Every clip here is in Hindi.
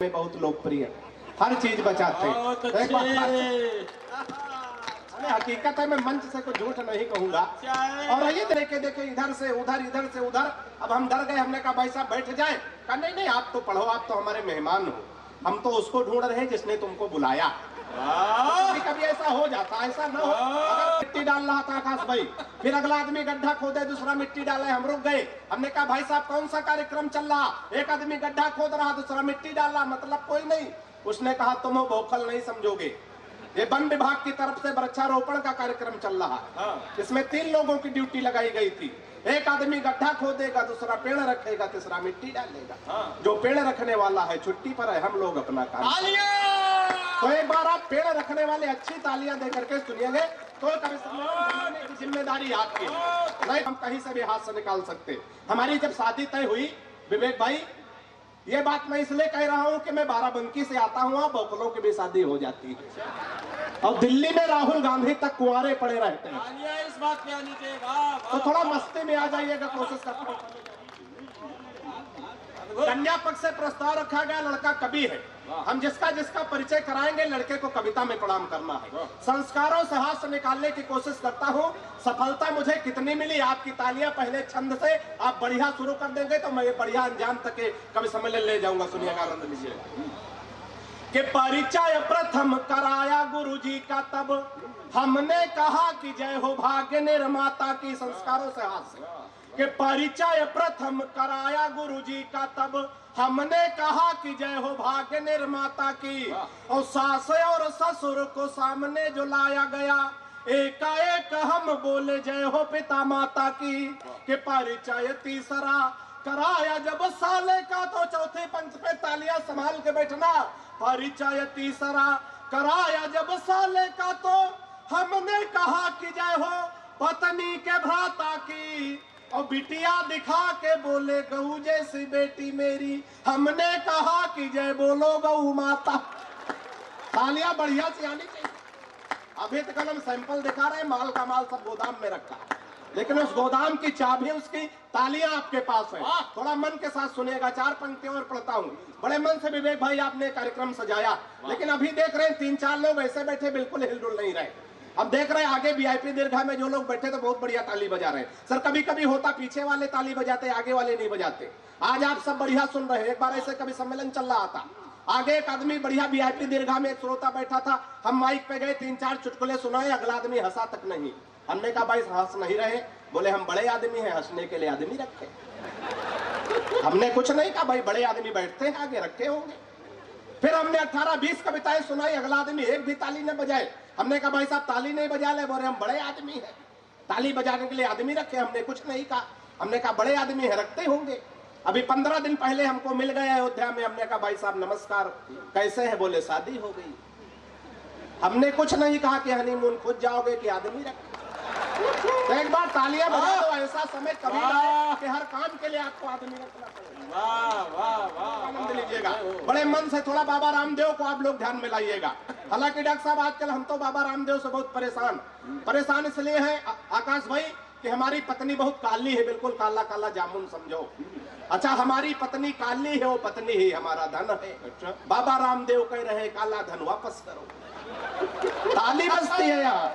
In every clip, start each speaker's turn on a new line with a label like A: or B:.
A: में बहुत लोकप्रिय, हर चीज बचाते हकीकत है। मैं मंच से कुछ झूठ नहीं कहूंगा। और ये देखे देखे इधर से उधर। अब हम डर गए, हमने कहा भाई साहब बैठ जाए। कहा नहीं नहीं, आप तो पढ़ो, आप तो हमारे मेहमान हो। हम तो उसको ढूंढ रहे हैं जिसने तुमको बुलाया। कभी ऐसा हो जाता, ऐसा ना हो। अगर मिट्टी डाल रहा था आकाश भाई, फिर अगला आदमी गड्ढा खोदे, दूसरा मिट्टी डाले, हम रुक गए। हमने कहा भाई साहब कौन सा कार्यक्रम चल रहा? एक आदमी गड्ढा खोद रहा, दूसरा मिट्टी डाल रहा, मतलब कोई नहीं। उसने कहा तुम हो बौखल नहीं समझोगे, ये वन विभाग की तरफ से वृक्षारोपण का कार्यक्रम चल रहा है। इसमें 3 लोगों की ड्यूटी लगाई गई थी। एक आदमी गड्ढा खोदेगा, दूसरा पेड़ रखेगा, तीसरा मिट्टी डालेगा। जो पेड़ रखने वाला है छुट्टी पर है, हम लोग अपना काम। तो एक बार आप पेड़ रखने वाले अच्छी तालियां दे करके सुनिएंगे। तो कभी सम्मेलन की जिम्मेदारी आपकी नहीं, हम कहीं से भी हाथ से निकाल सकते। हमारी जब शादी तय हुई विवेक भाई, ये बात मैं इसलिए कह रहा हूं कि मैं बाराबंकी से आता हूं, बौखलों की भी शादी हो जाती है। और दिल्ली में राहुल गांधी तक कुंवारे पड़े रहते हैं।
B: इस बात पे आनी चाहिए।
A: तो थोड़ा मस्ती में आ जाइएगा, कोशिश करता हूं। कन्या पक्ष से प्रस्ताव रखा गया, लड़का कवि है। हम जिसका जिसका परिचय कराएंगे, लड़के को कविता में प्रणाम करना है। संस्कारों से हाथ से निकालने की कोशिश करता हूँ। सफलता मुझे कितनी मिली, आपकी तालियां पहले छंद से आप बढ़िया शुरू कर देंगे तो मैं ये बढ़िया अंजाम तक के कवि सम्मेलन ले जाऊंगा। सुनिएगा, आनंद लीजिएगा। कि परिचय प्रथम कराया गुरुजी का, तब हमने कहा कि जय हो भाग्य निर्माता की। संस्कारों से हाथ से कि परिचय प्रथम कराया गुरुजी का, तब हमने कहा कि जय हो भाग्य निर्माता की। और सास और ससुर को सामने जो लाया गया, एकाएक हम बोले जय हो पिता माता की। कि परिचय तीसरा कराया जब साले का, तो चौथे पंच पे तालियां संभाल के बैठना। परिचय तीसरा कराया जब साले का, तो हमने कहा कि जय हो पत्नी के भ्राता की। और बिटिया दिखा के बोले गऊ जैसी बेटी मेरी, हमने कहा कि जय बोलो गऊ माता। तालियां बढ़िया से आनी चाहिए। अभी तक हम सैंपल दिखा रहे हैं, माल का माल सब गोदाम में रखा, लेकिन उस गोदाम की चाबी, उसकी तालियां आपके पास है। थोड़ा मन के साथ सुनिएगा। 4 पंक्तियों और पढ़ता हूँ। बड़े मन से विवेक भाई आपने कार्यक्रम सजाया, लेकिन अभी देख रहे हैं 3-4 लोग ऐसे बैठे बिल्कुल हिलडुल नहीं रहे। अब देख रहे हैं आगे वीआईपी दीर्घा में जो लोग बैठे तो बहुत बढ़िया ताली बजा रहे हैं। सर कभी कभी होता पीछे वाले ताली बजाते, आगे वाले नहीं बजाते। आज आप सब बढ़िया सुन रहे हैं। एक बार ऐसे कभी सम्मेलन चल रहा था, आगे एक आदमी बढ़िया वीआईपी दीर्घा में एक श्रोता बैठा था। हम माइक पे गए, 3-4 चुटकुले सुनाए, अगला आदमी हंसा तक नहीं। हमने कहा भाई हंस नहीं रहे। बोले हम बड़े आदमी हैं, हंसने के लिए आदमी रखे। हमने कुछ नहीं कहा, भाई बड़े आदमी बैठते हैं, आगे रखे होंगे। फिर हमने 18-20 कविताएं सुनाई, अगला आदमी एक भी ताली न बजाए। हमने कहा भाई साहब ताली नहीं बजा ले। बोले हम बड़े आदमी हैं, ताली बजाने के लिए आदमी रखे। हमने कुछ नहीं कहा। हमने कहा बड़े आदमी है, रखते होंगे। अभी 15 दिन पहले हमको मिल गए अयोध्या में। हमने कहा भाई साहब नमस्कार, कैसे है? बोले शादी हो गई। हमने कुछ नहीं कहा कि हनीमून खुद जाओगे कि आदमी रखे। तो एक बार तालियां बजा दो। ऐसा समय कभी आए कि हर काम के लिए आपको आदमी रखना पड़ेगा। आनंद लीजिएगा। बड़े मन से थोड़ा बाबा रामदेव को आप लोग ध्यान में लाइएगा। हालांकि डॉक्टर साहब आजकल हम तो बाबा रामदेव से बहुत परेशान इसलिए है आकाश भाई कि हमारी पत्नी बहुत काली है, बिल्कुल काला काला जामुन समझो। अच्छा, हमारी पत्नी काली है, वो पत्नी ही हमारा धन है। अच्छा, बाबा रामदेव कह रहे काला धन वापस करो। ताली बजती है यहाँ,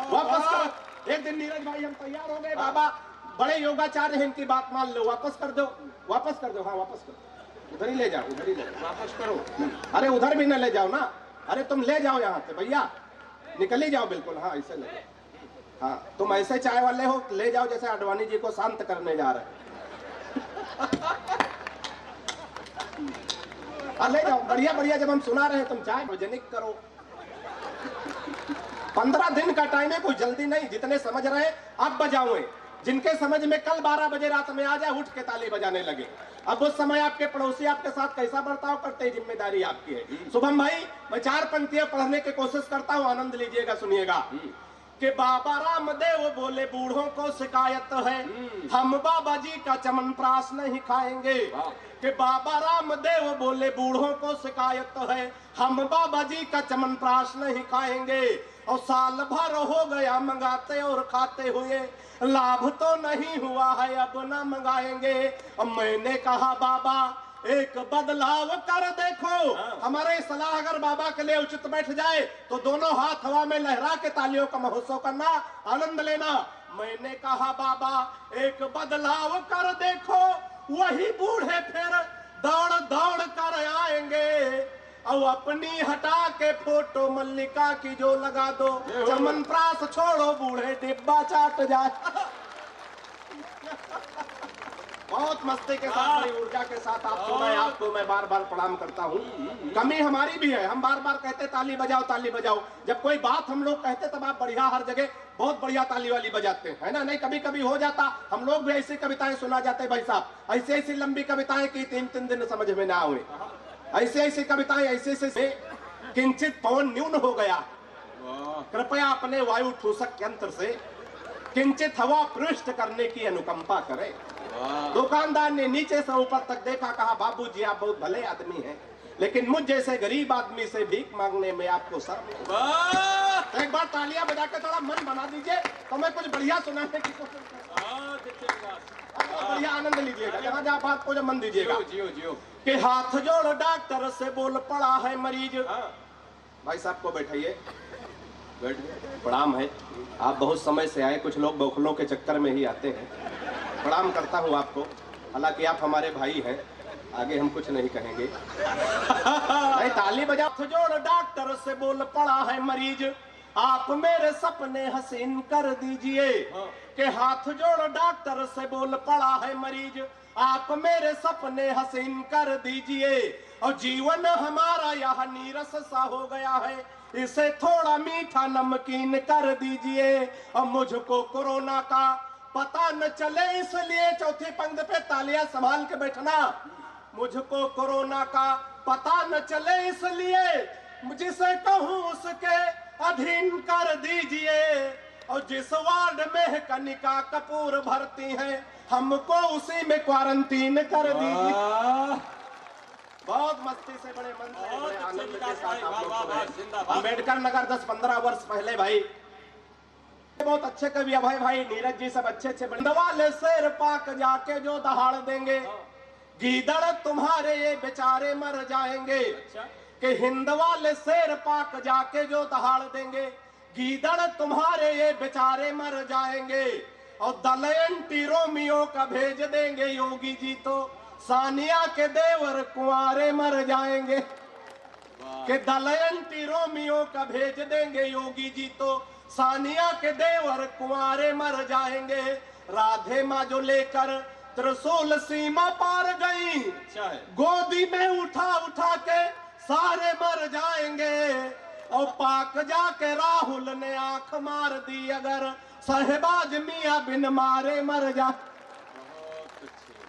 A: वापस करो। एक दिन नीरज भाई हम तैयार हो गए, बाबा बड़े योगाचार्य हैं, इनकी बात मान लो, वापस कर दो, वापस कर दो। हाँ वापस करो, उधर ही ले जाओ, उधर ही ले जाओ, वापस करो। अरे उधर भी न ले जाओ ना, अरे तुम ले जाओ यहाँ से भैया, निकल ही जाओ बिल्कुल। हाँ ऐसे ले, हाँ तुम ऐसे चाय वाले हो, ले जाओ जैसे आडवाणी जी को शांत करने जा रहे हैं। ले जाओ बढ़िया बढ़िया। जब हम सुना रहे हैं तुम चाय सार्वजनिक करो। 15 दिन का टाइम है, कोई जल्दी नहीं। जितने समझ रहे अब बजाओ, जिनके समझ में कल 12 बजे रात में आ जाए उठ के ताली बजाने लगे। अब उस समय आपके पड़ोसी आपके साथ कैसा बर्ताव करते हैं, जिम्मेदारी आपकी है। शुभम भाई मैं 4 पंक्तियां पढ़ने की कोशिश करता हूं, आनंद लीजिएगा, सुनिएगा। कि बाबा रामदेव बोले बूढ़ों को शिकायत है, हम बाबा जी का चमनप्राश नहीं खाएंगे। कि बाबा रामदेव बोले बूढ़ों को शिकायत है, हम बाबा जी का चमनप्राश नहीं खाएंगे। और साल भर हो गया मंगाते और खाते हुए, लाभ तो नहीं हुआ है, अब ना मंगाएंगे। और मैंने कहा बाबा एक बदलाव कर देखो। हमारे सलाह अगर बाबा के लिए उचित बैठ जाए तो दोनों हाथ हवा में लहरा के तालियों का महोत्सव करना, आनंद लेना। मैंने कहा बाबा एक बदलाव कर देखो, वही बूढ़े फिर दौड़ दौड़ कर आएंगे, और अपनी हटा के फोटो मल्लिका की जो लगा दो, चमन प्रास छोड़ो बूढ़े डिब्बा चाट जाए। बहुत मस्ती के साथ, बड़ी ऊर्जा के साथ आपको मैं बार बार प्रणाम करता हूँ। कमी हमारी भी है, हम बार बार कहते ताली बजाओ ताली बजाओ। जब कोई बात हम लोग कहते तब आप बढ़िया हर जगह बहुत बढ़िया ताली वाली बजाते हैं, है ना? नहीं कभी कभी हो जाता, हम लोग भी ऐसी कविताएं सुना जाते भाई साहब, ऐसी ऐसी लंबी कविताएं की 3-3 दिन समझ में ना हुए, ऐसी ऐसी कविताएं ऐसे किंचित पवन न्यून हो गया, कृपया अपने वायु ठूसक यंत्र से किंचित हवा पृष्ठ करने की अनुकंपा करें। दुकानदार ने नीचे से ऊपर तक देखा, कहा बाबूजी आप बहुत भले आदमी हैं, लेकिन मुझ जैसे गरीब आदमी से भीख मांगने में आपको शर्म। तो एक बार तालियां बजा के थोड़ा मन बना दीजिए तो मैं कुछ बढ़िया सुनाने की कोशिश करूंगा, बढ़िया आनंद लीजिएगा, जहाँ जहाँ बात को जब मन दीजिएगा। कि हाथ जोड़ डॉक्टर से बोल पड़ा है मरीज। भाई साहब को बैठाइए, प्रणाम है, आप बहुत समय से आए, कुछ लोग बौखलों के चक्कर में ही आते हैं, प्रणाम करता हूँ आपको। हालांकि आप हमारे भाई हैं, आगे हम कुछ नहीं कहेंगे। नहीं ताली बजा। हाथ जोड़ डॉक्टर से बोल पड़ा है मरीज, आप मेरे सपने हसीन कर दीजिए। कि हाथ जोड़ डॉक्टर से बोल पड़ा है मरीज, आप मेरे सपने हसीन कर दीजिए। और जीवन हमारा यह नीरस सा हो गया है, इसे थोड़ा मीठा नमकीन कर दीजिए। और मुझको कोरोना का पता न चले, इसलिए चौथी पंक्ति पे तालियां संभाल के बैठना। मुझको कोरोना का पता न चले, इसलिए जिसे कहूँ उसके अधीन कर दीजिए। और जिस वार्ड में कनिका कपूर भर्ती है, हमको उसी में क्वारंटीन कर दीजिए। बहुत मस्ती से, बड़े मन से, बड़े आनंद के साथ आप लोग अम्बेडकर नगर 10-15 वर्ष पहले भाई, बहुत अच्छे कवि अभय भाई, नीरज जी सब अच्छे अच्छे। वाले शेर पाक जाके जो दहाड़ देंगे, गीदड़ तुम्हारे ये बेचारे मर जाएंगे। कि हिंद वाले शेर पाक जाके जो दहाड़ देंगे, गीदड़ तुम्हारे ये बेचारे मर जाएंगे। और दलयंती रोमियो का भेज देंगे योगी जी, तो सानिया के देवर कुंवारे मर जाएंगे। कि दलयंती रोमियो का भेज देंगे योगी जी, तो सानिया के देवर कुंवारे मर जाएंगे। राधे माँ जो लेकर त्रिशूल सीमा पार गई, गोदी में उठा उठा के सारे मर जाएंगे। और पाक जाके राहुल ने आंख मार दी, अगर साहेबाज मियाँ बिन मारे मर जा।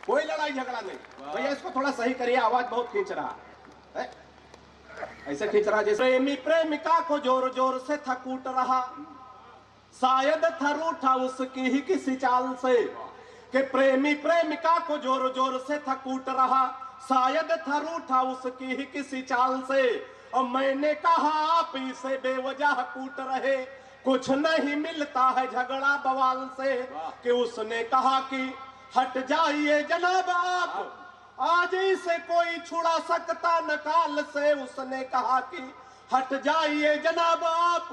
A: कोई लड़ाई झगड़ा नहीं भैया, इसको थोड़ा सही करिए, आवाज बहुत खींच रहा है, ऐसे खींच रहा जैसे प्रेमी प्रेमिका को जोर जोर से था कूट रहा, शायद था रूठा उसकी ही किसी चाल से। कि प्रेमी प्रेमिका को जोर जोर से था कूट रहा, शायद था रूठा उसकी ही किसी चाल से। और मैंने कहा आप इसे बेवजह कूट रहे, कुछ नहीं मिलता है झगड़ा बवाल से। कि उसने कहा कि हट जाइए जनाब आप, आज इसे कोई छुड़ा सकता न काल से। उसने कहा कि हट जाइए जनाब आप,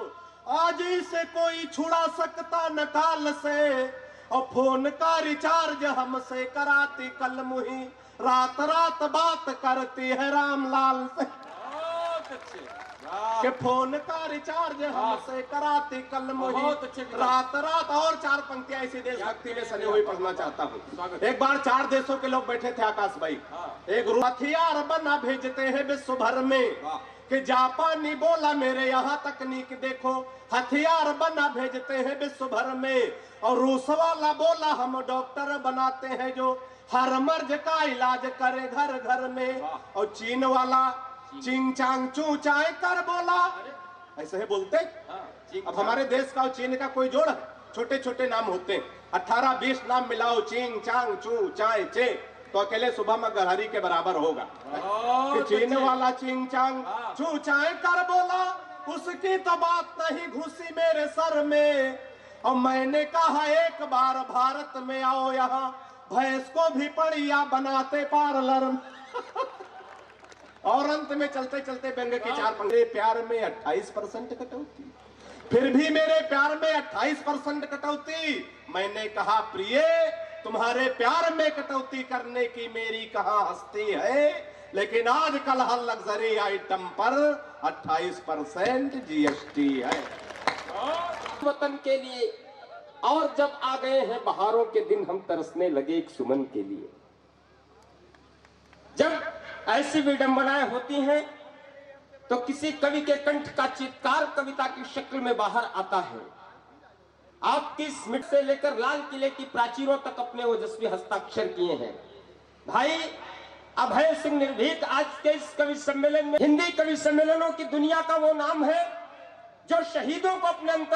A: आज इसे कोई छुड़ा सकता न काल से। और फोन का रिचार्ज हमसे कराती कल मुही, रात रात बात करती है रामलाल से। कि फोन का रिचार्ज हमसे कराती कल मुही, रात रात। और 4 पंक्तियां इसी देशभक्ति में सनी हुई पढ़ना चाहता हूँ। एक बार 4 देशों के लोग बैठे थे आकाश भाई, एक हथियार बना भेजते हैं विश्व भर में। कि जापानी बोला मेरे यहाँ तकनीक देखो, हथियार बना भेजते हैं विश्व भर में। और रूस वाला बोला हम डॉक्टर बनाते हैं जो हर मर्ज का इलाज करे घर घर में। और चीन वाला चिंग चांग चू चाय कर बोला, ऐसे है बोलते। अब हमारे देश का और चीन का कोई जोड़ है? छोटे छोटे नाम होते हैं, 18-20 नाम मिलाओ, चिंग चांग चू चाय चे, तो अकेले सुबह में गहरी के बराबर होगा। कि चीन वाला चिंग चांग चू चाय कर बोला, उसकी तो बात नहीं घुसी मेरे सर में। और मैंने कहा एक बार भारत में आओ, यहाँ भैंस को भी पड़िया बनाते पार्लर। और अंत में चलते चलते व्यंग के चार पंक्ति। प्यार में 28% कटौती, फिर भी मेरे प्यार में 28% कटौती। मैंने कहा प्रिय, तुम्हारे प्यार में कटौती करने की मेरी कहां हस्ती है, लेकिन आजकल हर लग्जरी आइटम पर 28% जीएसटी है।
B: वतन के लिए और जब आ गए हैं बहारों के दिन, हम तरसने लगे एक सुमन के लिए। जब ऐसी विडंबनाएं होती हैं तो किसी कवि के कंठ का चित्कार कविता की शक्ल में बाहर आता है। आपकी स्मृति से लेकर लाल किले की प्राचीरों तक अपने ओजस्वी हस्ताक्षर किए हैं। भाई अभय सिंह निर्भीक आज के इस कवि सम्मेलन में, हिंदी कवि सम्मेलनों की दुनिया का वो नाम है जो शहीदों को अपने अंतर